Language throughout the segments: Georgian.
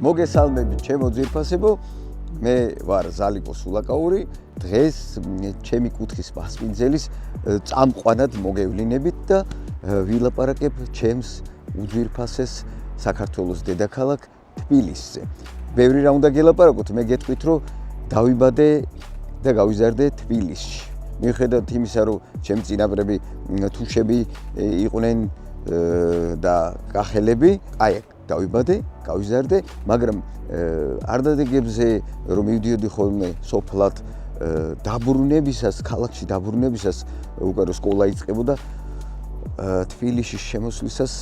მოგესალმებით ჩემო ძვირფასებო, მე ვარ ზალიკო სულაკაური. დღეს ჩემი კუთხის მასპინძელის წამყვანად მოგევლინებით და ვილაპარაკებ ჩემს უძვირფასეს საქართველოს დედაქალაქ თბილისზე. ბევრი რა უნდა გელაპარაკოთ, მე გეტყვით, რომ დავიბადე და გავიზარდე თბილისში. მიუხედავად იმისა, რომ ჩემი წინაპრები თუშები იყვნენ და კახელები, აი დავიბადე, გავიზარდე, მაგრამ არ დადეგებზე რომ მივდიოდი ხოლმე სოფლად დაბრუნებისას, ქალაქში დაბრუნებისას უკვე რომ სკოლა იწყებოდა, თბილისში შემოსვლისას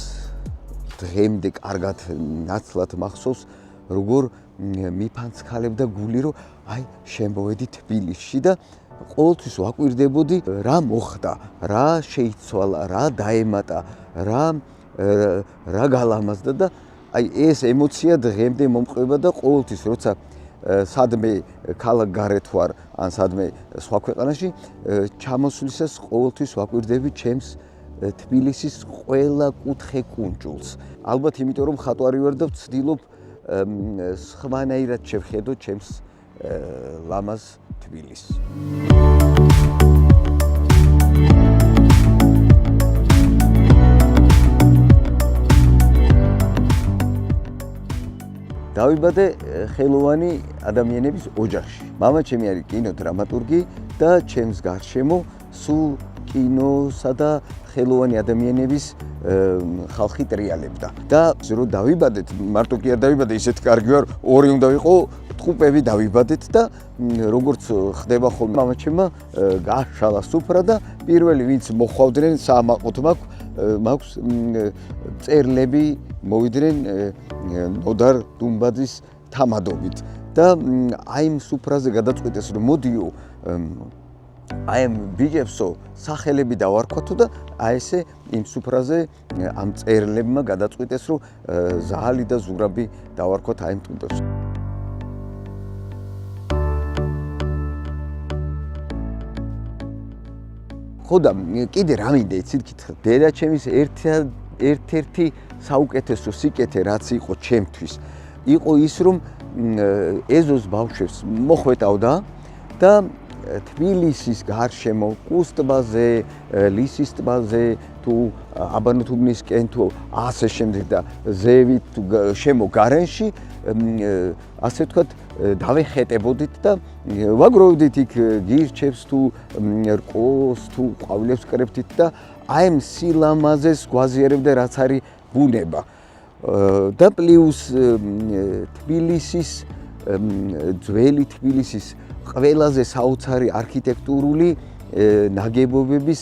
დღემდე კარგად ნაცვლად მახსოვს, როგორ მიფანცხალებდა გული, რომ აი შემოვედი თბილისში და ყოველთვის ვაკვირდებოდი რა მოხდა, რა შეიცვალა, რა დაემატა, რა გალამაზდა და აი ეს ემოცია დღემდე მომყვება და ყოველთვის როცა სადმე ქალაქ გარეთ ვარ ან სადმე სხვა ქვეყანაში ჩამოსვლისას ყოველთვის ვაკვირდები ჩემს თბილისის ყველა კუთხე კუნჭულს. ალბათ იმიტომ რომ ხატვარი ვარ და ვცდილობ სხვანაირად შევხედო ჩემს ლამაზ თბილისს. დავიბადე ხელოვანი ადამიანების ოჯახში. მამაჩემი არის კინოდრამატურგი და ჩემს გარშემო სულ კინოსა და ხელოვანი ადამიანების ხალხი ტრიალებდა. და რომ დავიბადეთ, მარტო კი არ დავიბადე, ისეთ კარგი ვარ, ორი უნდა ვიყო, ტყუპები დავიბადეთ და როგორც ხდება ხოლმე მამაჩემმა გააშალა სუფრა და პირველი ვინც მოხვავდნენ საამაყოთ მაქვს წერლები მოვიდნენ ნოდარ დუმბაძის თამადობით და აი იმ სუფრაზე გადაწყვიტეს რომ მოდიო აი ამ ბიჭებსო სახელები დავარქვათო და აი ესე იმ სუფრაზე ამ წერლებმა გადაწყვიტეს რომ ზაალი და ზურაბი დავარქვათ აი იმ ტყუპებს. ხო და კიდე რა მინდა იცით გითხრათ, დედაჩემის ერთ-ერთი საუკეთესო სიკეთე რაც იყო ჩემთვის, იყო ის რომ ეზოს ბავშვებს მოხვეტავდა და თბილისის გარშემო, კუს ტბაზე, ლისის ტბაზე, თუ აბანოთუბნისკენ თუ ასე შემდეგ და ზევით თუ შემო გარენში, ასე ვთქვათ, დავეხეტებოდით და ვაგროვდით იქ გირჩებს თუ რკოს თუ ყვავილებს კრებდით და აი ამ სილამაზეს გვაზიარებდა რაც არის ბუნება. და პლუს თბილისის ძველი თბილისის ყველაზე საოცარი არქიტექტურული ნაგებობების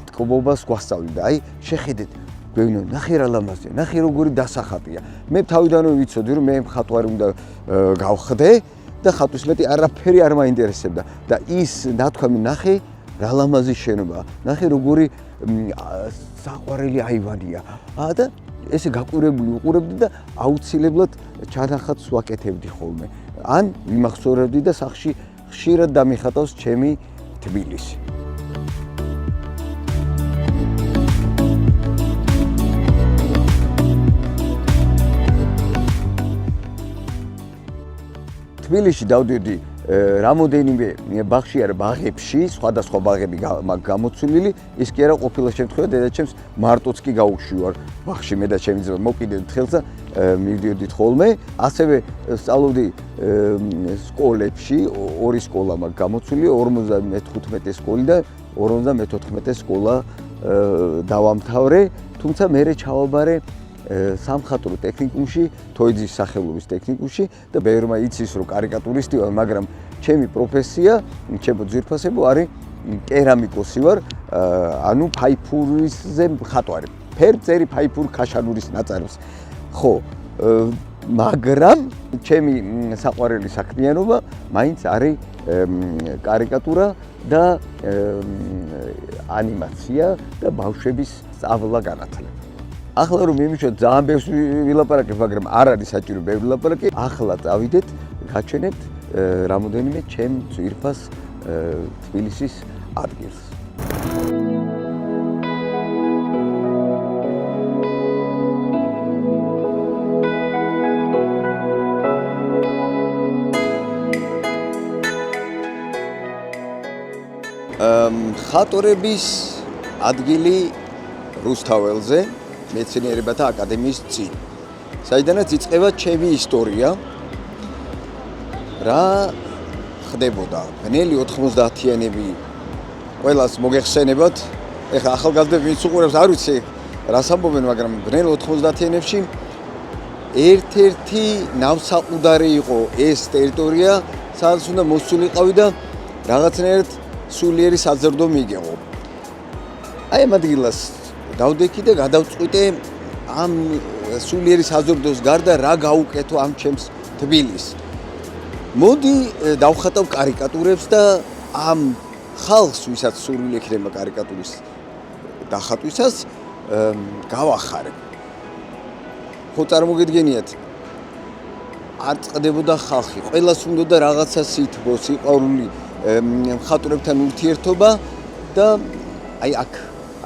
ტკბობას გვასწავლიდა. აი შეხედეთ, გვეუბნო, ნახე რა ლამაზია, ნახე როგორი დასახატია. მე თავიდანვე ვიცოდი რომ მე ხატვარი უნდა გავხდე და ხატვის მეტი არაფერი არ მაინტერესებდა და ის ნათქვამი ნახე რა ლამაზი შენობა, ნახე როგორი საყვარელი აივანია. და ესე გაკვირებული ვუყურებდი და აუცილებლად ჩანახატს ვაკეთებდი ხოლმე. ან ვიმახსოვრებდი და სახში ხშირად დამიხატავს ჩემი თბილისი. თბილისში დავდიოდი რამოდენიმე ბაღში არა ბაღებში, სხვადასხვა ბაღები გამოცვლილი, ის კი არა ყოფილა შემთხვევა დედაჩემს მარტოც კი გაუშვარ ბაღში მე და ჩემი ძმა მოკიდეთ ხელს და მივდიოდით ხოლმე. ასევე სწავლობდი სკოლებში, ორი სკოლა მაქვს გამოცვლილი, 55 სკოლი და 54 სკოლა დავამთავრე, თუმცა მე ჩავაბარე სამხატვრო ტექნიკუმში, თოიძის სახელობის ტექნიკუმში და ბევრმა იცის რომ კარიკატურისტი ვარ, მაგრამ ჩემი პროფესია, ჩემო ძვირფასებო არის კერამიკოსი ვარ, ანუ ფაიფურზე მხატვარი. ფერწერი ფაიფურ ქაშანურის ნაწარმს. ხო, მაგრამ ჩემი საყვარელი საქმიანობა მაინც არის კარიკატურა და ანიმაცია და ბავშვების სწავლა-განათლება. ახლა რომ მიმიშვათ ძალიან ბევრს ვილაპარაკებ, მაგრამ არ არის საჭირო ბევრი ლაპარაკი. ახლა წავიდეთ, გაჩვენებთ რამოდენიმე ჩემ ძვირფას თბილისის ადგილს. მხატვრების ადგილი რუსთაველზე, მეცნიერებათა აკადემიის წინ. საიდანაც იწყება ჩემი ისტორია. რა ხდებოდა? ბნელი 90-იანები ყველას მოგეხსენებათ. ეხლა ახალგაზრდები ვინც უყურებს არ ვიცი რას ამბობენ, მაგრამ ბნელ 90-იანებში ერთ-ერთი ნავსაყუდარი იყო ეს ტერიტორია, სადაც უნდა მოსულიყავი და რაღაცნაირად სულიერი საზრდო მიიღო. აი ამ ადგილას დავდექი და გადავწყვიტე ამ სულიერი საზრდოს გარდა რა გავუკეთო ამ ჩემს თბილისს. მოდი დავხატავ კარიკატურებს და ამ ხალხს, ვისაც სურვილი ექნება კარიკატურის დახატვისას, გავახარებ. ხო წარმოგიდგენიათ, არ წყდებოდა ხალხი, ყველას უნდოდა რაღაცა სითბო, სიყვარული, მხატვრებთან ურთიერთობა და აი აქ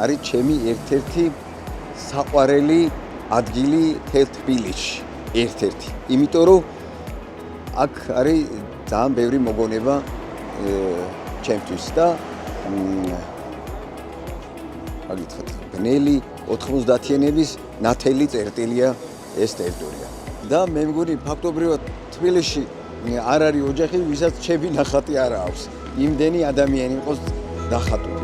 არის ჩემი ერთ-ერთი საყვარელი ადგილი თელ თბილისში, ერთ-ერთი. იმიტომ რომ აქ არის ძალიან ბევრი მოგონება ჩემთვის და აგითხრათ, ბნელი 90-იანების ნათელი წერტილია ეს ტერიტორია. და მე მგონი ფაქტობრივად თბილისში არ არის ოჯახი, ვისაც ჩემი ნახატი არ აქვს. იმდენი ადამიანი იყოს დახატული.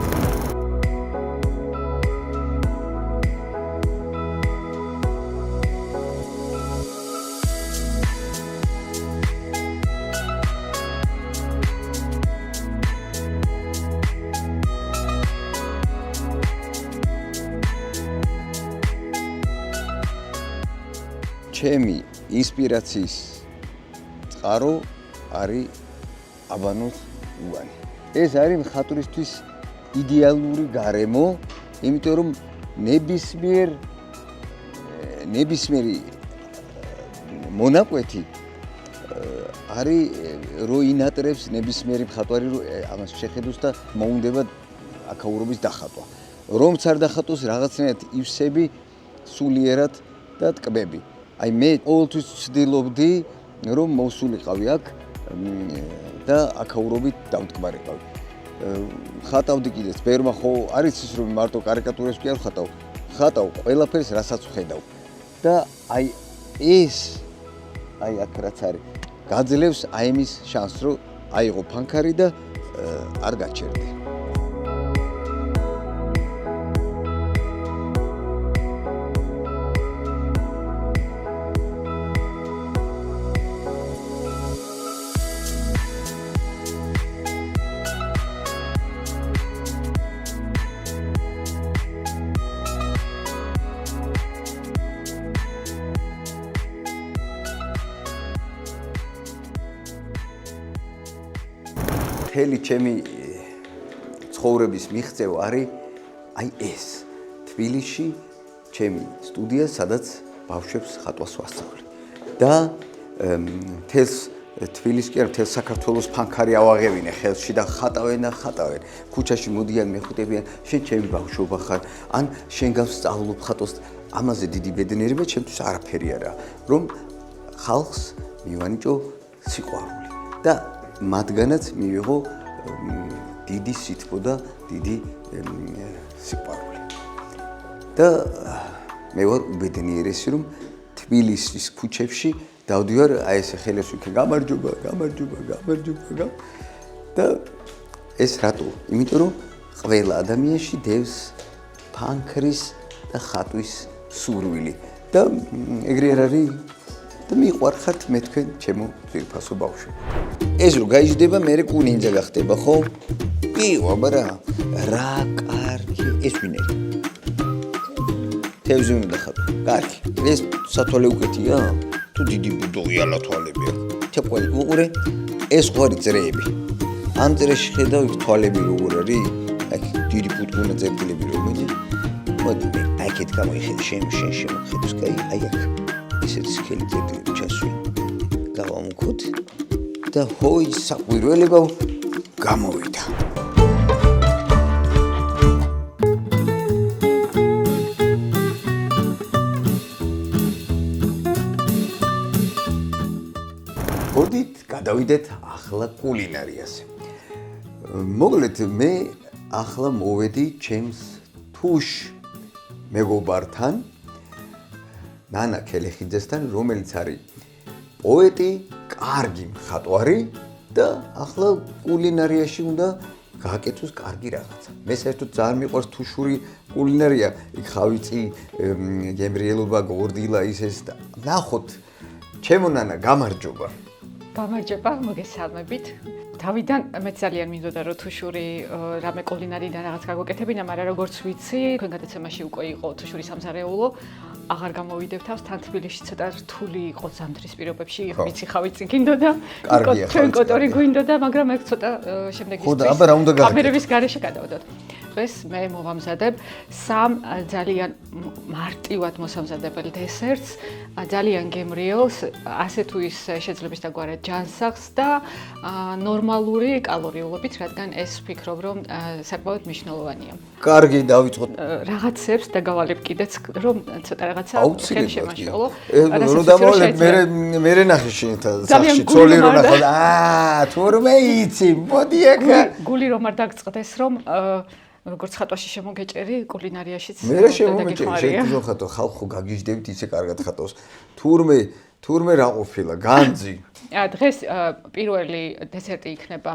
ჩემი ინსპირაციის წყარო არის აბანოს უბანი. ეს არის მხატვრისთვის იდეალური გარემო, იმიტომ რომ ნებისმიერი მონაკვეთი არის რო ინატრებს ნებისმიერი მხატვარი რო ამას შეხედოს და მოუნდება აქაურობის დახატვა. რომც არ დახატოს რაღაცნაირად ივსები სულიერად და ტკბები. აი მე ყოველთვის ვცდილობდი რომ მოვსულიყავი აქ და აქაურობით დავტკბარიყავი. ხატავდი კიდეც, ბერმა ხო არის ის რომ მარტო კარიკატურებს კი არ ხატავ. ხატავ ყველაფერს, რასაც ვხედავ. და აი ეს აი აქ რაც არის, გაძლევს აი ამის შანსს რომ აიღო ფანქარი და არ გაჩერდე. მთელი ჩემი ცხოვრების მიღწევა არის აი ეს თბილისში ჩემი სტუდია, სადაც ბავშვებს ხატვას ვასწავლე. და მთელს თბილისს კი არა, მთელ საქართველოს ფანქარი ავაღებინე ხელში და ხატავენ. ქუჩაში მოდიან, მეხვდებიან, შენ ჩემი ბავშვობა ხარ, ან შენ გავსწავლობ ხატოს. ამაზე დიდი ბედნიერება ჩემთვის არაფერი არაა, რომ ხალხს მივანიჭო სიყვარული და მათგანაც მივიღო დიდი სითბო და დიდი სიყვარული. და მე ვარ უბედნიერესი, რომ თბილისის ქუჩებში დავდივარ აი ესე ხელებს ვიქე გამარჯობა და ეს რატო? იმიტომ რომ ყველა ადამიანში დევს ფანქრის და ხატვის სურვილი და ეგრე არ არის და მიყვარხართ მე თქვენ ჩემო ძვირფასო ბავშვები. ეს რო გაიჟდება, მე კუნინძა გახდება, ხო? კი, აბარა, რა კარგი, ეს ვინერი. თევზი უნდა ხატო. კარგი. ეს სათვალე უკეთია? თუ დიდი ბუდოია თვალები. თეკველი უყურე, ეს ხვარი წრეები. ამ წრეში ხედავ იქ თვალები როგორ არის? აი, დიდი პუტკუნა წერტილები რომ მოდი. მოდი, აქეთ გამოიხედე შენ შემოხედოს, კაი, აი აქ. ესეთი სქელი წერტილები ჩასვი. გავამუქოთ. და ჰოი საყვირველება გამოვიდა. მოდით გადავიდეთ ახლა კულინარიაზე. მოგლეთ მე ახლა მოვედი ჩემს თუშ მეგობართან ნანა ქელეხიძესთან რომელიც არის პოეტი, კარგი მხატვარი და ახლა კულინარიაში უნდა გააკეთოს კარგი რაღაცა. მე საერთოდ ძალიან მიყვარს თუშური კულინარია, იქ ხავიწი, გემრიელობა, გორდილა ისეს და ნახოთ. ჩემო ნანა, გამარჯობა. გამარჯობა, მოგესალმებით. თავიდან მე ძალიან მინდოდა რომ თუშური რამე კულინარიდან რაღაც გაგვეკეთებინა, მაგრამ როგორც ვიცი, თქვენ გადაცემაში უკვე იყო თუშური სამზარეულო. აღარ გამოვიდებ თავს, თან თბილისში ცოტა რთული იყო ზამთრის პირობებში, ვიცი ხავიწი გინდოდა, თქვენ კოტორი გვინდოდა, მაგრამ ეგ ცოტა შემდეგ ის კამერების გარეშე გადავდოთ. დღეს მე მოვამზადებ სამ ძალიან მარტივად მოსამზადებელ დესერტს, ძალიან გემრიელს, ასე თუ ის შეძლებს დაგვარად ჯანსაღს და ნორმალური კალორიულობით, რადგან ეს ვფიქრობ, რომ საკმაოდ მნიშვნელოვანია. კარგი, დავიწყოთ. რაღაცებს დაგავალებ კიდეც, რომ ცოტა რაღაცა ხელი შემაშველო. რომ დამოვალებ, მე ნახე შენთან სახში, ცოლი რომ ნახო. თურმე იცი, მოდი ახლა. გული რომ არ დაგწყდეს, რომ როგორც ხატვაში შემოგეჭერი, კულინარიაშიც მე შემომეჭერი, შეიძლება ხატო ხალხო გაგიჟდებით, ისე კარგად ხატავს. თურმე რა ყოფილა, განძი. დღეს პირველი დესერტი იქნება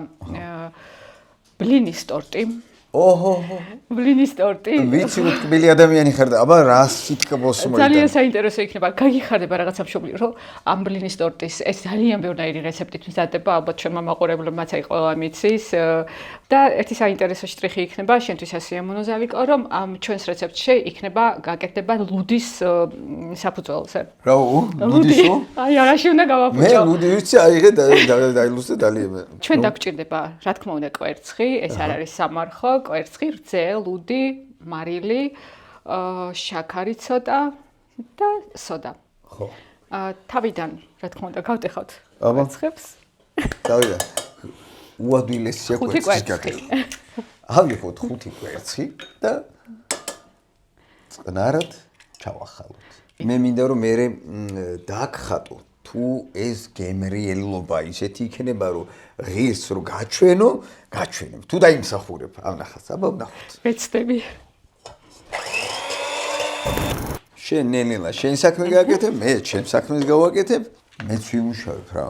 ბლინის ტორტი. ოჰო, ბლინის ტორტი. ვიცი, რომ თბილი ადამიანი ხარ და აბა რა სიტყვას მოიტანა. ძალიან საინტერესო იქნება. გაგიხარდება რაღაცა მშობლი, რომ ამ ბლინის ტორტის ეს ძალიან ბევრნაირი რეცეპტით მზადდება, ალბათ ჩვენმა მაყურებლებმაც აი ყველა მიცის და ერთი საინტერესო შტრიხი იქნება, შენთვის ასიამონო ზავიკო, რომ ამ ჩვენს რეცეპტში იქნება გაკეთდება ლუდის საფუძველზე. რა, ლუდისო? აი, არაში უნდა გავაფუჭო. მე ლუდი ვიცი, აიღე დაილუსე დალიე. ჩვენ დაგჭირდება, რა თქმა უნდა, კვერცხი, ეს არ არის სამარხო. კვერცხი, რძე, ლუდი, მარილი, შაქარი ცოტა და სოდა. ხო. თავიდან, რა თქმა უნდა, გავტეხავთ კვერცხებს. თავიდან. უადვილესია კვერცხის გაკეთება. ავიღოთ 5 კვერცხი და წყნარად ჩავახალოთ. მე მინდა რომ მე დაგხატო თუ ეს გემრიელობა ისეთი იქნება რომ ღირს რომ გაჩვენებ თუ დაიმსახურებ ამ ნახას აბა ვნახოთ ვეცდები შენ ნელა შენ საქმე გააკეთებ მე ჩემ საქმეს გავაკეთებ მეც ვიმუშავებ რა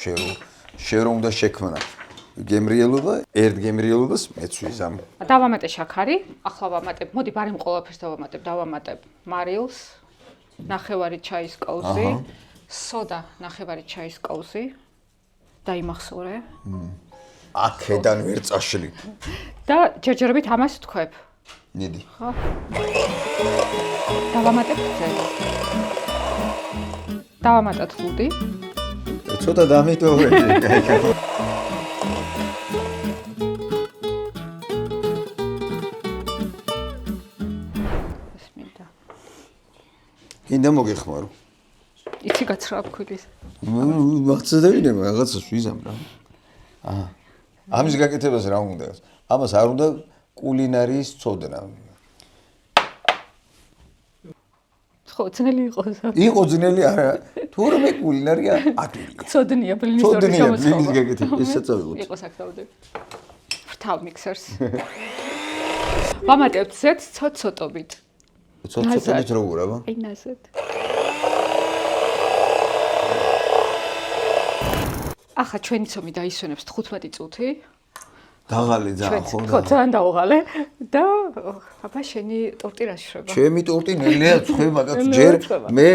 შენ რომ უნდა შექმნა გემრიელობა ერთ გემრიელობას მეც ვიზამ დავამატე შაქარი ახლა ვამატებ მოდი ბარემ ყველაფერს დავამატებ მარილს ნახევარი ჩაის კოვზი სოდა ნახევარი ჩაის კოვზი დაიმახსოვრე. აქედან ვერ წაშლი. და ჯერჯერობით ამას ვთქვებ. მიდი. ხო. დავამატებ რძე. დავამატოთ ლუდი. ცოტა დამიტოვე. ესმინდა. კიდე მოგეხმარო. იცი გაცრა ფქვილის. მახცევინე რაღაცას ვიზამ რა. ამის გაკეთებას რა უნდა? ამას არ უნდა კულინარიის წოდნა. ხო, ძნელი იყოს. იყო ძნელი არა. თურმე კულინარია ადვილია. წოდნია ბლინის ტორტის გამოსხობა. ბლინის გაკეთება, ეს საწავლებო. იყო საკთავდები. ვრთავ მიქსერს. ვამატებთ ზეთს ცოტ-ცოტობით. ცოტ-ცოტობით როგორ აბა? აი ნაზეთ. ახლა ჩვენი ცომი დაისვენებს 15 წუთი. დაღალი ძალიან ხო და. ხო, ძალიან დაუღალე და აბა შენი ტორტი რა შრება? ჩემი ტორტი ნელია ცხება კაცო ჯერ მე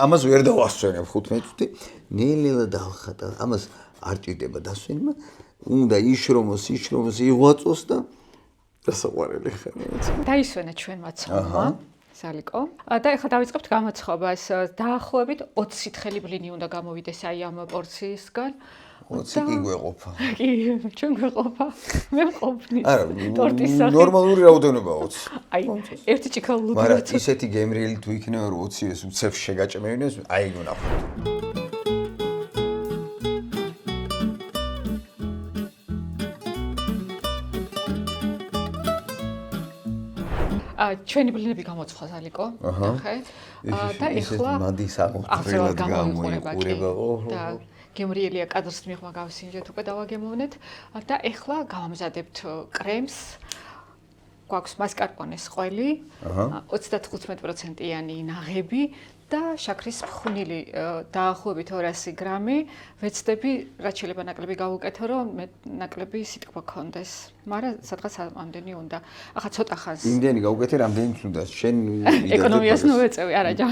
ამას ვერ დავასვენებ 15 წუთი. ნელა დავხატა. ამას არ ჭირდება დასვენება. უნდა იშრომოს, იღვაწოს და დასაყვარელი ხარ. დაისვენა ჩვენმა ცომმა. ზალიკო. და ეხლა დავიწყებთ გამოცხობას. დაახლოებით 20 თხელი ბლინი უნდა გამოვიდეს აი ამ პორციისგან. 20 კი გვეყოფა. კი, ჩვენ გვეყოფა. მე მყოფნი. არა, ტორტის სახით. ნორმალური რაოდენობაა 20. აი, ერთი ჭიქალული. მაგრამ ისეთი გემრიელი თუ იქნება რომ 20-ს უცებს შეგაჭმევინეს, აი გონახოთ. ჩვენი ბლინები გამოცხვა ზალიკო. ახე. და ეხლა მადის აღმოჩრდელად გამოიყურება. და გემრიელია კადრს მიღმა გავსინჯეთ უკვე დავაგემოვნეთ და ეხლა გავამზადებთ კრემს. გვაქვს მასკარპონეს ყველი, 35%-იანი ნაღები და შაქრის ფხვნილი დაახლოებით 200 გრამი. ვეცდები რაც შეიძლება ნაკლები გავუკეთო, რომ მე ნაკლები სიტყვა გქონდეს. მაგრამ სადღაც ამდენი უნდა. ახლა ცოტა ხანს. იმდენი გავუკეთე, რამდენიც უნდა. შენ ეკონომიას ნუეწევი, არა ჯა.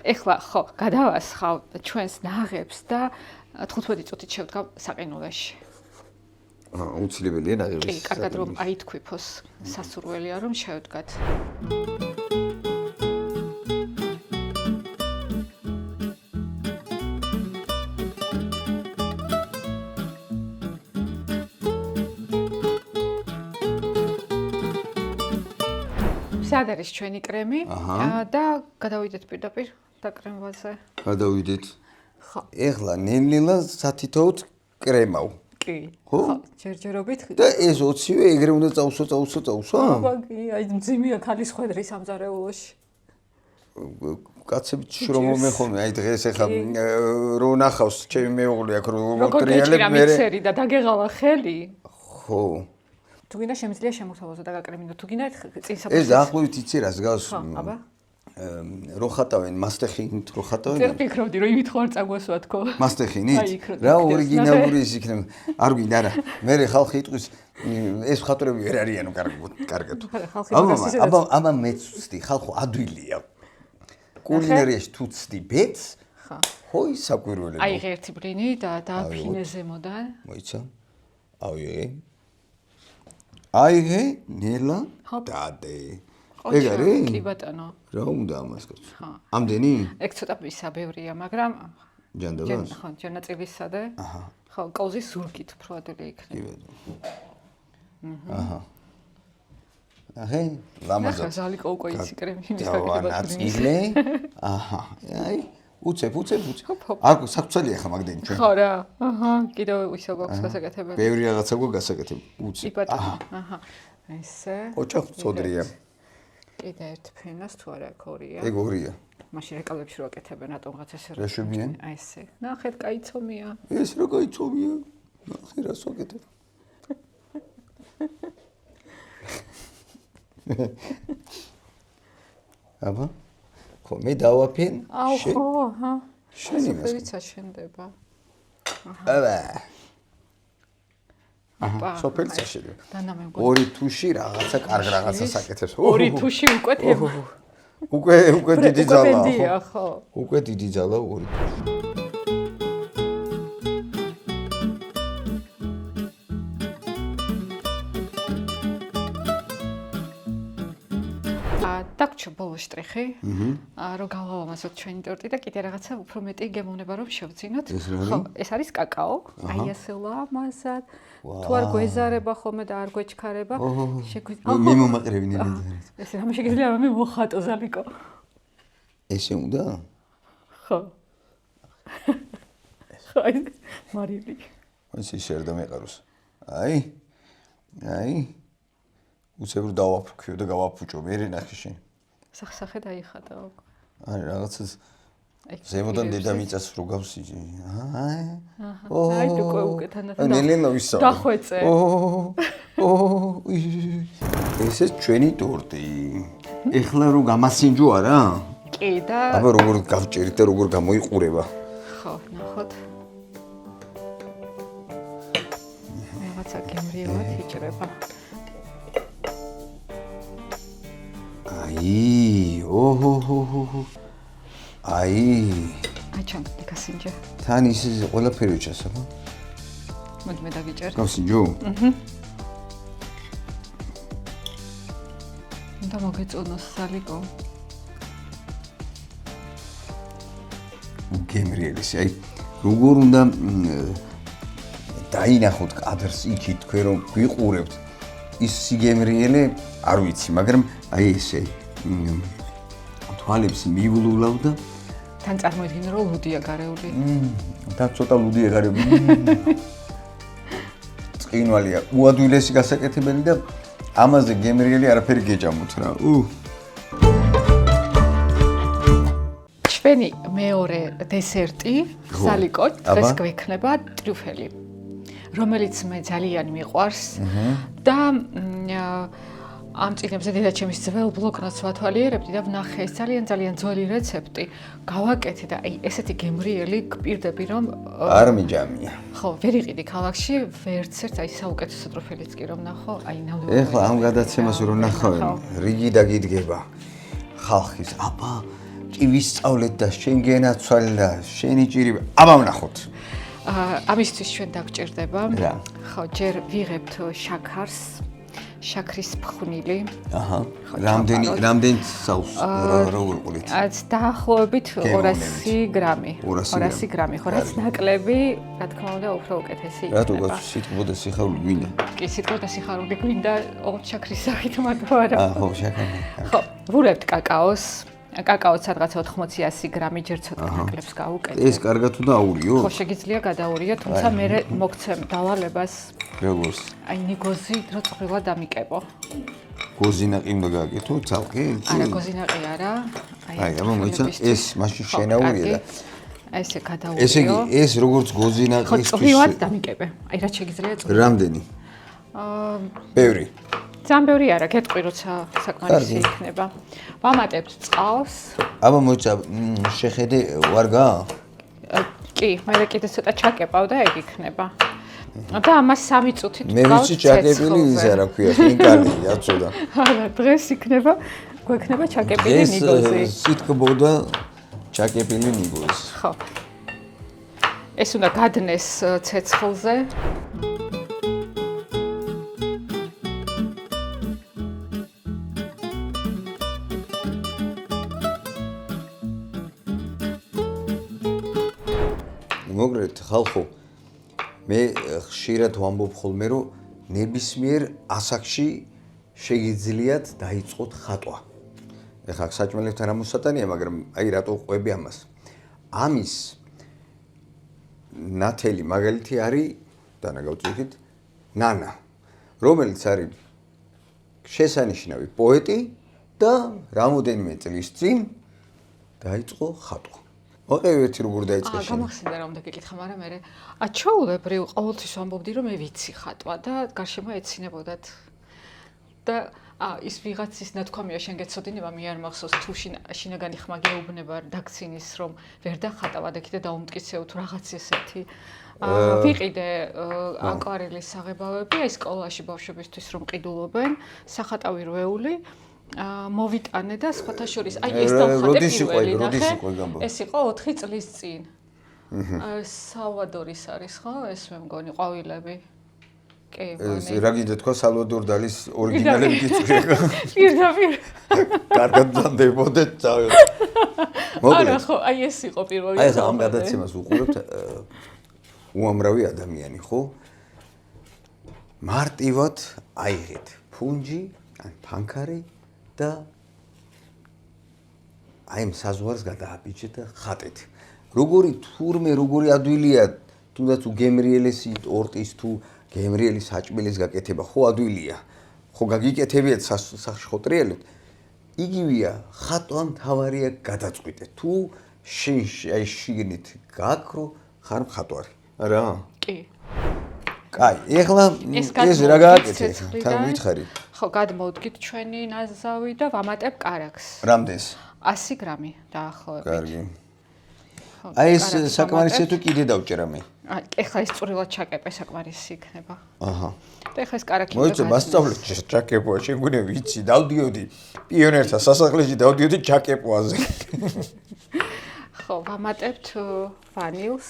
ეხლა ხო, გადავასხავ ჩვენს ნაღებს და 15 წუთით შევდგავ საყინულეში. უცილებელია ნაღების. კი, კარგად რომ აითქვიფოს, სასურველია რომ შევდგათ. სად არის ჩვენი კრემი და გადავიდეთ პირდაპირ დაკრემვაზე. გადავიდეთ. ხო. ეხლა ნელ-ნელა სათითოოდ კრემავ. კი. ხო? ჯერჯერობით. და ეს 20-ვე ეგრე უნდა წავსო. აბა კი, აი მძიმეა ქალის ხვედრი სამზარეულოში. კაცები შრომობენ ხოლმე, აი დღეს ეხლა რო ნახავს ჩემი მეუღლე აქ რო მოტრიალებ მოტრიალებ მე მიცერი და დაგეღალა ხელი. ხო. თუ გინდა შემიძლია შემოთავაზო და გაკრემინო. თუ გინდა წინ ეს საფრთხეს. დაახლოებით იცი რას გავს აბა. რო ხატავენ მასტეხინით რო ხატავენ. წერ ფიქრობდი რომ იმით ხარ წაგვასვა თქო. მასტეხინით? აი, იქ რო რა დაგდევს, ორიგინალური ის იქნება. არ გვინდა რა. მე ხალხი იტყვის ეს მხატვრები ვერ არიანო კარგად. აბა მეც ვცდი, ხალხო ადვილია. კულინარიაში თუ ცდი ბეთს, ხო ის საკვირველებო. აი ერთი ბრინი და დააფინე ზემოდან. მოიცა? აიღე, ნელა, დადე. ეგ არის? კი ბატონო. რა უნდა ამას კაცო? ამდენი? ეგ ცოტა ისაბევრია, მაგრამ ჯანდაბას? ხო, ჯანაწილისადე. ხო, კოლზის ზურგით უფრო ადვილი იქნება. კი ბატონო. აჰა, ლამაზად. ახლა ზალიკო უკვე იცი კრემი იმის გავანაწილე. აი, უცებ. არ საკუთარი ახლა მაგდენი ჩვენ. ხო რა. კიდევ ისო გვაქვს გასაკეთებელი. ბევრი რაღაცა გვაქვს გასაკეთებული. უცებ. კი ბატონო. ესე. ოჩახ წოდრია. კიდე ერთ ფენას თუ არა ქორია. ეგ ორია. მაშინ რეკალებში რო აკეთებენ რატომღაც ესე რა შვებიან? აი ესე. ნახეთ, კაი ცომია. ეს რა გაიცომია? ნახე რა სოკეთებ. აბა ხო მე დავაფენ აუ ხო, აჰა. შენი მას სოფელიც აშენდება. აჰა სოფელიც აშენდება. დანა მე მგონი. ორი თუში რაღაცა კარგ რაღაცას აკეთებს. ორი თუში უკვე თემა. უკვე დიდი ძალაა. უკვე დიდია ხო. უკვე დიდი ძალაა ორი თუში. დაგჭო ბოლო შტრიხი. რომ გავალამაზოთ ჩვენი ტორტი და კიდე რაღაცა უფრო მეტი გემოვნება რომ შევძინოთ. ხო, ეს არის კაკაო. აი ასე ლამაზად. თუ არ გვეზარება ხოლმე და არ გვეჩქარება, მე მომაყრევინე ნედლად. ესე რამე შეგიძლია მე მოხატო ზალიკო. ესე უნდა? ხო. ხაი, მარილი. ეს შერდა მეყაროს. აი. უცებ დავაფრქიო და გავაფუჭო, მე ნახე შენ. სახსახე დაიხატა. აი რაღაცას ზემოდან დედამიწას რო გავსიჯი. აი თუ უკეთანად ნელელა ვისაუბრე. დახვეწე. ესე ჩვენი ტორტი. ეხლა რო გამასინჯო არა? კი და აბა როგორ გავჭერით და როგორ გამოიყურება? ხო, ნახოთ. რაღაცა გემრიელად იჭრება. აი ჩამ გასინჯე. თან ის ყველაფერი ჩასაბა. მოდი მე დაგიჭერ. გავსინჯო? და მოგეწონოს ზალიკო. გემრიელის, აი როგორ უნდა დაინახოთ კადრს იქით თქვენ რომ გვიყურებთ ის სიგემრიელე არ ვიცი, მაგრამ აი ესე თვალებს მივლულავ და თან წარმოიდგინე რომ ლუდია გარეული. და ცოტა ლუდია გარეული. წინვალია, უადვილესი გასაკეთებელი და ამაზე გემრიელი არაფერი გეჭამოთ რა. ჩვენი მეორე დესერტი, სალიკო, დღეს გვექნება ტრიუფელი, რომელიც მე ძალიან მიყვარს და ამ წინებზე დედაჩემის ძველ ბლოკნოტს ვათვალიერებდი და ვნახე ეს ძალიან ძველი რეცეპტი. გავაკეთე და აი ესეთი გემრიელი გპირდები რომ არ მიჯამია. ხო, ვერ იყიდი ქალაქში, ვერც ერთ აი საუკეთესო ტრიუფელიც კი რომ ნახო, აი ნამდვილად. ეხლა ამ გადაცემას რო ნახავენ, რიგი დაგიდგება ხალხის, აბა, კი ვისწავლეთ და შენ გენაცვალე და შენი ჭირიბა. აბა ვნახოთ. ამისთვის ჩვენ დაგჭირდება. რა? ხო, ჯერ ვიღებთ შაქარს, შაქრის ფხვნილი. აჰა. რამდენი საუს როგორ ყოლით? დაახლოებით 200 გრამი. 200 გრამი, ხო, რაც ნაკლები, რა თქმა უნდა, უფრო უკეთესი იქნება. რატო სიტყვა და სიხარული გვინდა? კი, სიტყვა და სიხარული გვინდა, ოღონდ შაქრის სახით მარტო არა. ხო, შაქარი. ხო, ვურევთ კაკაოს. კაკაოც სადღაც 80-100 გრამი ჯერ ცოტა ნაკლებს გავუკეთე. ეს კარგად თუ დაურიო? ხო, შეგიძლია გადაურიო, თუმცა მე მოგცემ დავალებას. როგორც? აი ნიგოზი დრო წვრილად დამიკებო. გოზინაყი უნდა გააკეთო, ცალკე? არა, გოზინაყი არა. აი, აბა მოიცა, ეს მაშინ შენაურია და ესე გადაურიო. ესე იგი, ეს როგორც გოზინაყის წვრილად დამიკებე. აი რაც შეგიძლია წვრილად. რამდენი? ბევრი. ძალიან ბევრი არა, გეტყვი როცა საკმარისი იქნება. ვამატებთ წყალს. აბა მოიცა, შეხედე ვარგა? კი, მე კიდე ცოტა ჩაკეპავ და ეგ იქნება. და ამას 3 წუთით მე ვიცი ჩაკეპილი ისა რა ქვია, ინკალი, აცოდა. არა, დღეს იქნება, გვექნება ჩაკეპილი ნიგოზი. ეს სიტკბოდა ჩაკეპილი ნიგოზი. ხო. ეს უნდა გადნეს ცეცხლზე. მოგრეთ ხალხო, მე ხშირად ვამბობ ხოლმე, რომ ნებისმიერ ასაკში შეგიძლიათ დაიწყოთ ხატვა. ეხლა საჭმელებთან ამოსატანია, მაგრამ აი რატო ყვები ამას. ამის ნათელი მაგალითი არის დანაგავწვით ნანა, რომელიც არის შესანიშნავი პოეტი და რამოდენიმე წლის წინ დაიწყო ხატვა. მოყევი ერთი როგორ დაიწყე შენ. გამახსენდა რა უნდა გეკითხა, მაგრამ მე აჩვეულებრივ ყოველთვის ვამბობდი რომ მე ვიცი ხატვა და გარშემო ეცინებოდათ. და ის ვიღაცის ნათქვამია შენ გეცოდინება, მე არ მახსოვს თუ შინაგანი ხმა გეუბნება დაქცინის რომ ვერ დახატავა და კიდე დაუმტკიცეო თუ რაღაც ესეთი. ვიყიდე აკვარელის საღებავები, აი სკოლაში ბავშვებისთვის რომ ყიდულობენ, სახატავი რვეული მოვიტანე და სხვათა შორის აი ეს დავხატე პირველი ნახე ეს იყო 4 წლის წინ სალვადორის არის ხო ეს მე მგონი ყვავილები კი მგონი რა გინდა თქვა სალვადორ დალის ორიგინალები გიწვია პირდაპირ კარგად დამდებოდეთ თავი არა ხო აი ეს იყო პირველი აი ამ გადაცემას უყურებთ უამრავი ადამიანი ხო მარტივად აიღეთ ფუნჯი ან ფანქარი და აი ამ საზღვარს გადააბიჭეთ და ხატეთ. როგორი თურმე როგორი ადვილია, თუნდაც უგემრიელესი ტორტის თუ გემრიელი საჭმელის გაკეთება, ხო ადვილია. ხო გაგიკეთებიათ სახში ხო ტრიალეთ. იგივეა, ხატვა მთავარია გადაწყვიტე. თუ შენ აი შიგნით გაქრო ხარ მხატვარი. რა? კი. კაი, ეხლა ეს რა გააკეთე? თან ვითხარი. ხო, გადმოვდგით ჩვენი ნაზავი და ვამატებ კარაქს. რამდენს? 100 გრამი დაახლოებით. კარგი. აი ეს საკმარისია თუ კიდე დავჭერა მე? ეხლა ეს წვრილად ჩაკეპე საკმარისი იქნება. აჰა. და ეხლა ეს კარაქი მოიცა მასწავლე ჩაკეპოა, შენ გუნე ვიცი, დავდიოდი პიონერთა სასახლეში დავდიოდი ჩაკეპოაზე. ხო, ვამატებთ ვანილს.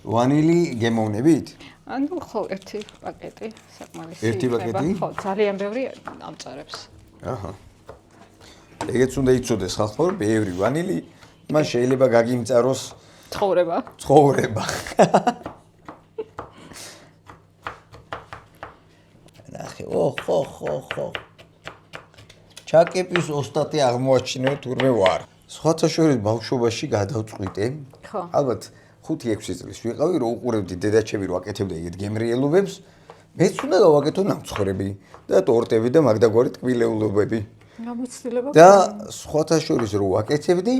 ვანილი გემოვნებით? ანუ ხო, ერთი პაკეტი საკმარისი ერთი პაკეტი? ხო, ძალიან ბევრი ამწარებს. აჰა. ეგეც უნდა იცოდეს ხალხო, რომ ბევრი ვანილი, მას შეიძლება გაგიმწაროს ცხოვრება. ცხოვრება. ნახე, ხო. ჩაკეპის ოსტატი აღმოაჩინე თურმე ვარ. სხვათა შორის ბავშვობაში გადავწყვიტე. ხო. ალბათ 5-6 წლის ვიყავი, რომ უყურებდი დედაჩემი რო აკეთებდა ეგეთ გემრიელობებს, მეც უნდა გავაკეთო ნამცხრები და ტორტები და მაგდაგვარი ტკბილეულობები. გამოცდილება. და სხვათა შორის რო ვაკეთებდი,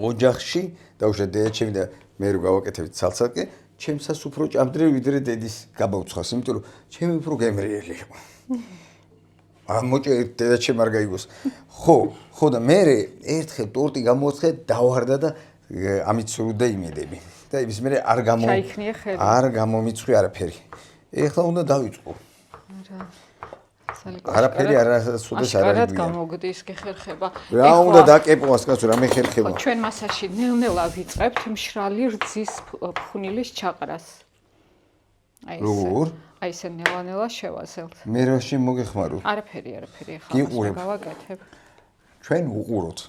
ოჯახში დაუშვათ დედაჩემი და მე რო გავაკეთებთ ცალ-ცალკე, ჩემსაც უფრო ჭამდნენ ვიდრე დედის გამოვცხას, იმიტომ რომ ჩემი უფრო გემრიელი იყო. მოჭერით დედაჩემ არ გაიგოს. ხო და მე ერთხელ ტორტი გამოვცხე, დავარდა და ამით სრუდა იმედები. და ის მე ჩაიქნია ხელი. არ გამომიწვი არაფერი. ეხლა უნდა დავიწყო. არაფერი არასოდეს არ არად არის. გამოგდის, გეხერხება. რა უნდა დაკეპოს კაცო, რა მეხერხება. ჩვენ მასაში ნელ-ნელა ვიწყებთ მშრალი რძის ფხვნილის ჩაყრას. აი ეს. როგორ? აი ესე ნელა-ნელა შევაზელთ. მე რაში მოგეხმაროთ? არაფერი, ახლა გიყურებ. გავაკეთებ. ჩვენ უყუროთ.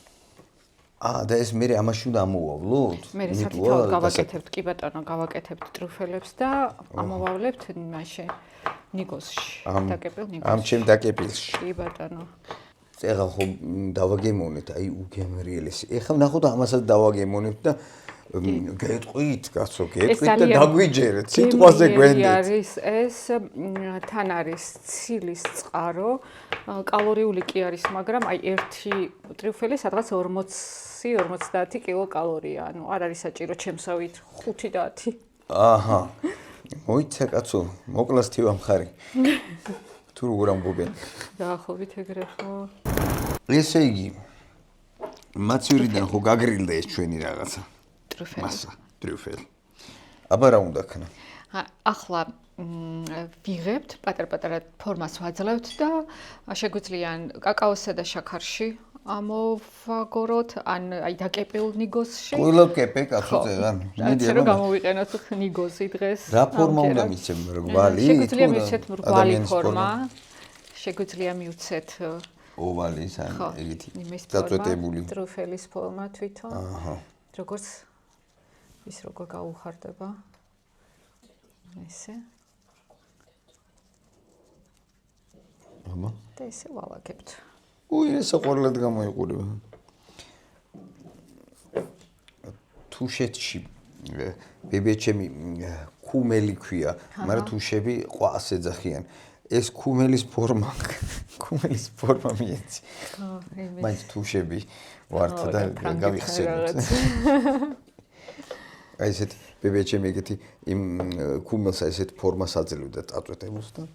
და ეს მე ამაში უნდა ამოვავლოთ? მე სათითაოდ გავაკეთებთ, კი ბატონო, გავაკეთებთ ტრუფელებს და ამოვავლებთ მაშინ ნიგოზში. დაკეპილ ნიგოზში. ამ ჩემ დაკეპილში. კი ბატონო. ეხლა ხო დავაგემოვნეთ, აი უგემრიელესი. ეხლა ნახოთ ამასაც დავაგემოვნებთ და გეტყვით, კაცო, გეტყვით და დაგვიჯერეთ. სიტყვაზე გვენდეთ. არის ეს თან არის ცილის წყარო, კალორიული კი არის, მაგრამ აი ერთი ტრიუფელი სადღაც 40-50 კილოკალორია, ანუ არ არის საჭირო ჩემსავით 5 და 10. აჰა. მოიცა კაცო, მოკლას თივამხარი. თუ როგორ ამბობენ. დაახლოებით ეგრე ხო. ესე იგი მაცურიდან ხო გაგრილდა ეს ჩვენი რაღაცა. მასა, ტრიუფელი. აბა რა უნდა ქნა? ახლა ვიღებთ, პატარ-პატარა ფორმას ვაძლევთ და შეგვიძლია კაკაოსა და შაქარში ამოვაგოროთ, ან აი დაკეპილ ნიგოზში. ყველა კეპე კაცო წერან. მიდი რომ გამოვიყენოთ ნიგოზი დღეს. რა ფორმა უნდა მიცემ? მრგვალი? შეგვიძლია მივცეთ მრგვალი ფორმა. შეგვიძლია მივცეთ ოვალი, ან ეგეთი დაწვეტებული. ტრუფელის ფორმა თვითონ. აჰა. როგორც ის როგორ გაუხარდება. ესე. აბა. და ესე ვალაგებთ. ესა ყველად გამოიყურება. თუშეთში ბებიაჩემი ქუმელი ქვია, მაგრამ თუშები ყვას ეძახიან. ეს ქუმელის ფორმა მიეცი. მაინც თუშები ვართ და გავიხსენოთ. აი ესეთი ბებიაჩემი ეგეთი იმ ქუმელსა ესეთ ფორმას აძლევდა წაწვეტებულს და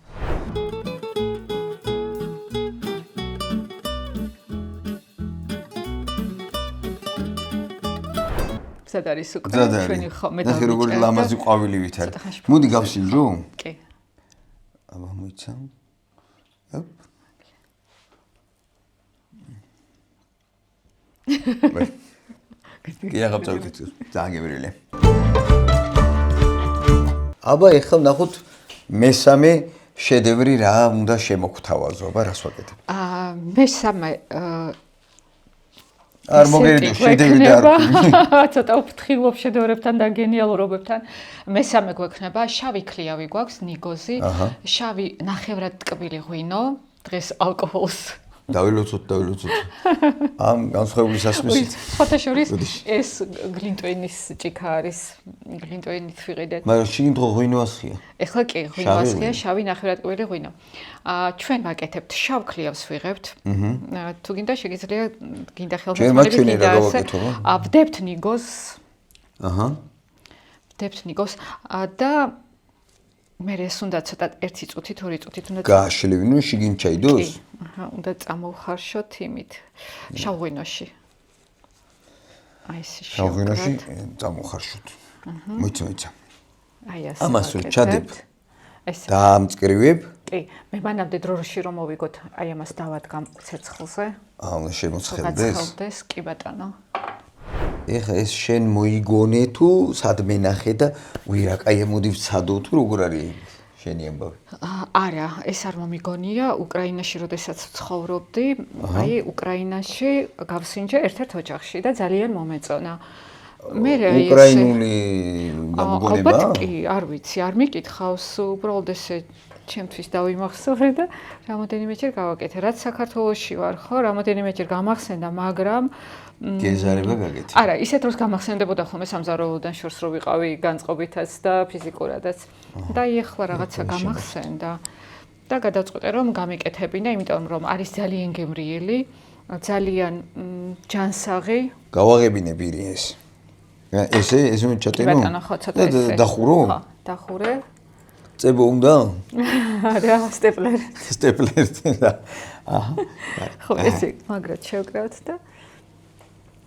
სად არის უკვე ჩვენი ხომე და ნახე როგორი ლამაზი ყვავილივით არის. მოდი გავსინჯო? კი. აბა მოიცა. კი აღარ წავიდეთ. ძალიან გემრიელი. აბა ეხლა ნახოთ მესამე შედევრი რა უნდა შემოგთავაზო, აბა რას ვაკეთებ? მესამე არ მოგერიდო შედევრი და არ ცოტა ვფრთხილობ შედევრებთან და გენიალურობებთან. მესამე გვექნება შავი ქლიავი გვაქვს, ნიგოზი, შავი ნახევრად ტკბილი ღვინო, დღეს ალკოჰოლს დავილოცოთ. ამ განსხვავებული სასმისით. ფოტოშორის ეს გლინტვეინის ჭიქა არის. გლინტვეინით ვიყიდეთ. მაგრამ შიგნით ღვინო ასხია. ეხლა კი, ღვინო ასხია, შავი ნახევრად ტკბილი ღვინო. ჩვენ ვაკეთებთ შავ ქლიავს ვიღებთ. თუ გინდა შეგიძლია გინდა ხელმისაწვდომი გინდა ასე. ვდებთ ნიგოზს. აჰა. ვდებთ ნიგოზს და მე ეს უნდა ცოტა 1 წუთით, 2 წუთით უნდა გააშლევინო შიგნით ჩაიდოს? აჰა, უნდა წამოვხარშოთ იმით შავ ღვინოში. აი ეს შავ ღვინოში წამოვხარშოთ. მოიცა. აი ასე. ამას რო ჩადებ. ეს დაამწკრივებ. კი, მე მანამდე დროში რომ მოვიგოთ, აი ამას დავადგამ ცეცხლზე. უნდა შემოცხელდეს. მოცხელდეს, კი ბატონო. ეხა ეს შენ მოიგონე თუ სადმე ნახე და უი რა კაი მოდი ვცადო თუ როგორ არის შენი ამბავი? არა, ეს არ მომიგონია, უკრაინაში როდესაც ცხოვრობდი, აი უკრაინაში გავსინჯე ერთ-ერთ ოჯახში და ძალიან მომეწონა. მე უკრაინული გამოგონება? ალბათ კი, არ ვიცი, არ მიკითხავს, უბრალოდ ესე ჩემთვის დავიმახსოვრე და რამოდენიმეჯერ გავაკეთე. რაც საქართველოში ვარ, ხო, რამოდენიმეჯერ გამახსენდა, მაგრამ გეზარება გაგეთე. არა, ისეთ დროს გამახსენდებოდა ხოლმე სამზარეულოდან შორს რო ვიყავი განწყობითაც და ფიზიკურადაც. და ეხლა რაღაცა გამახსენდა და გადავწყვიტე რომ გამეკეთებინა, იმიტომ რომ არის ძალიან გემრიელი, ძალიან ჯანსაღი. გავაღებინე პირი ეს. ესე მე ჩატენო? ბატონო, ხო, ცოტა ესე. დახურო? ხო, დახურე. წებო უნდა? არა, სტეპლერი. სტეპლერი და. აჰა. ხო, ესე მაგრად შევკრავთ და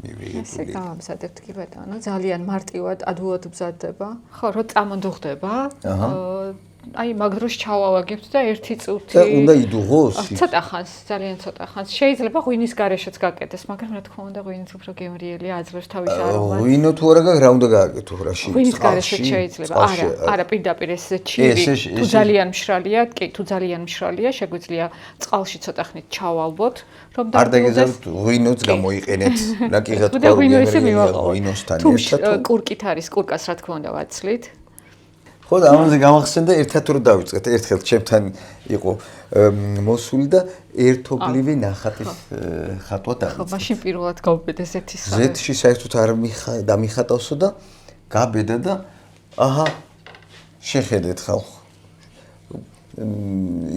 მივიღე. ესე გავამზადებთ კი ბატონო, ძალიან მარტივად ადვილად მზადდება. ხო, რო წამონდუხდება, აი მაგ დროს ჩავავაგებთ და 1 წუთი. და უნდა იდუღოს? ცოტა ხანს, ძალიან ცოტა ხანს. შეიძლება ღვინის გარეშეც გაკეთდეს, მაგრამ რა თქმა უნდა, ღვინიც უფრო გემრიელია, აძლევს თავის არომატს. ღვინო თუ არა გაქვს, რა უნდა გააკეთო რაში? ღვინის გარეშეც შეიძლება. არა, პირდაპირ ეს ჩივი თუ ძალიან მშრალია, კი, თუ ძალიან მშრალია, შეგვიძლია წყალში ცოტა ხნით ჩავალბოთ, რომ არ დაგეზავთ ღვინოც გამოიყენეთ, რა კი რა თქვა გემრიელია ღვინოსთან ერთად. თუ კურკით არის, კურკას რა თქმა უნდა ვაცლით. ხო და ამაზე გამახსენდა ერთად რო დავიწყეთ, ერთხელ ჩემთან იყო მოსული და ერთობლივი ნახატის ხატვა დავიწყე. ხო, მაშინ პირველად გავბედე ზეთის ხარ. ზეთში საერთოდ არ დამიხატავსო და გაბედა და აჰა შეხედეთ ხალხო.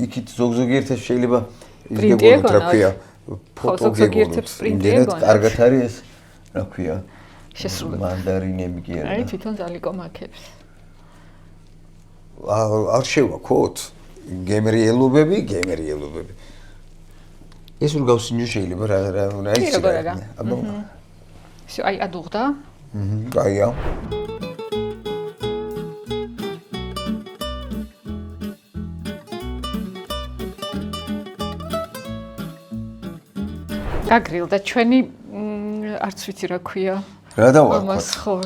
იქით ზოგიერთად შეიძლება ისგებოდოთ რა ქვია, ფოტო ზოგიერთებს პრინტი ეგონა. კარგად არის ეს, რა ქვია, შესრულება. მანდარინები კი არა. აი თვითონ ზალიკო მაქებს. არ შევაქოთ გემრიელობები. ეს რო გავსინჯო შეიძლება რა იცი რა. აბა. აი ადუღდა. აია. გაგრილდა ჩვენი არც ვიცი რა ქვია. რა დავარქვათ? ამას ხო.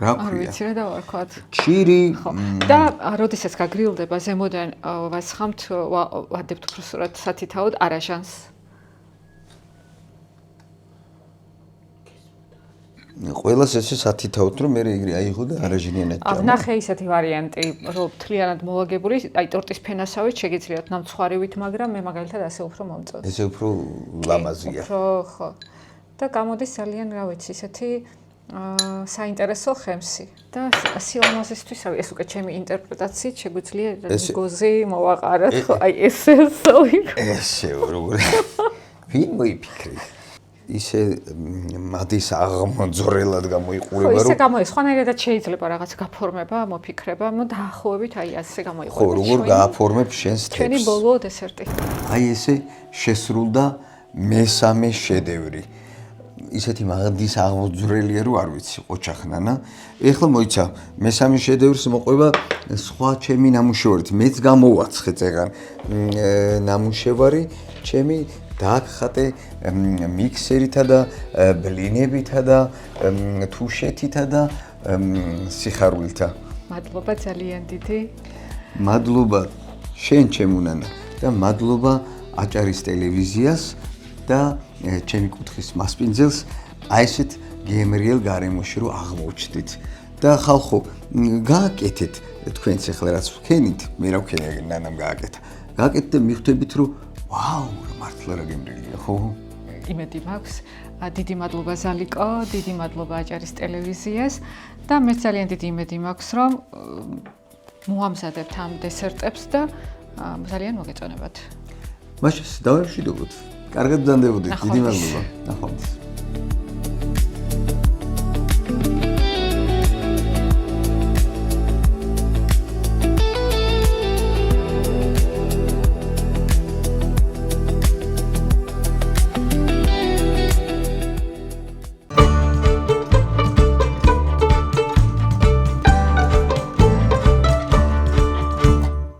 რა არ ქვია? ვიცი რა დავარქვათ. ჩირი. და როდესაც გაგრილდება ზემოდან ვასხამთ ვადებთ უფრო სწორად სათითაოდ არაჟანს. ყველას ესე სათითაოდ რომ მე ეგრე აიღო და არაჟინიანად ჭამა. ნახე ისეთი ვარიანტი, რომ მთლიანად მოლაგებული, აი ტორტის ფენასავით შეგიძლიათ ნამცხვარივით, მაგრამ მე მაგალითად ასე უფრო მომწონს. ესე უფრო ლამაზია. ხო. და გამოდის ძალიან, რა ვიცი, ისეთი საინტერესო ხემსი და სილამაზისთვის, ეს უკვე ჩემი ინტერპრეტაციით შეგვიძლია გოზი მოვაყაროთ, ხო, აი ესე ესე როგორ ვინ მოიფიქრე? ისე მადის აღმოძრელად გამოიყურება რომ ხო, ისე გამოიყურება, სხვანაირად შეიძლება რაღაც გაფორმება, მოფიქრება, ნუ დაახლოებით აი ასე გამოიყურება. ხო, როგორ გააფორმებ შენს თემს? ჩვენი ბოლო დესერტი. აი ესე შესრულდა მესამე შედევრი. ისეთი მაგდის აღმოძვრელია რომ არ ვიცი ყოჩახნანა. ეხლა მოიცა მესამე შედევრს მოყვება სხვა ჩემი ნამუშევარით. მეც გამოვაცხე წეგან ნამუშევარი ჩემი დაახატე მიქსერითა და ბლინებითა და თუშეთითა და სიხარულითა. მადლობა ძალიან დიდი. მადლობა შენ ჩემუნანა და მადლობა აჭარის ტელევიზიას და ჩემი კუთხის მასპინძელს აი ესეთ გემრიელ გარემოში რომ აღმოჩნდით და ხალხო გააკეთეთ თქვენც ახლა რაც ვქენით მე რა ვქენი ნანამ გააკეთა გააკეთეთ და მიხვდებით რომ ვაუ მართლა რა გემრიელია ხო იმედი მაქვს დიდი მადლობა ზალიკო დიდი მადლობა აჭარის ტელევიზიას და მე ძალიან დიდი იმედი მაქვს რომ მოამზადებთ ამ დესერტებს და ძალიან მოგეწონებათ მაშინ დავემშვიდობოთ კარგად ბრძანდებოდეთ დიდი მადლობა ნახვამდის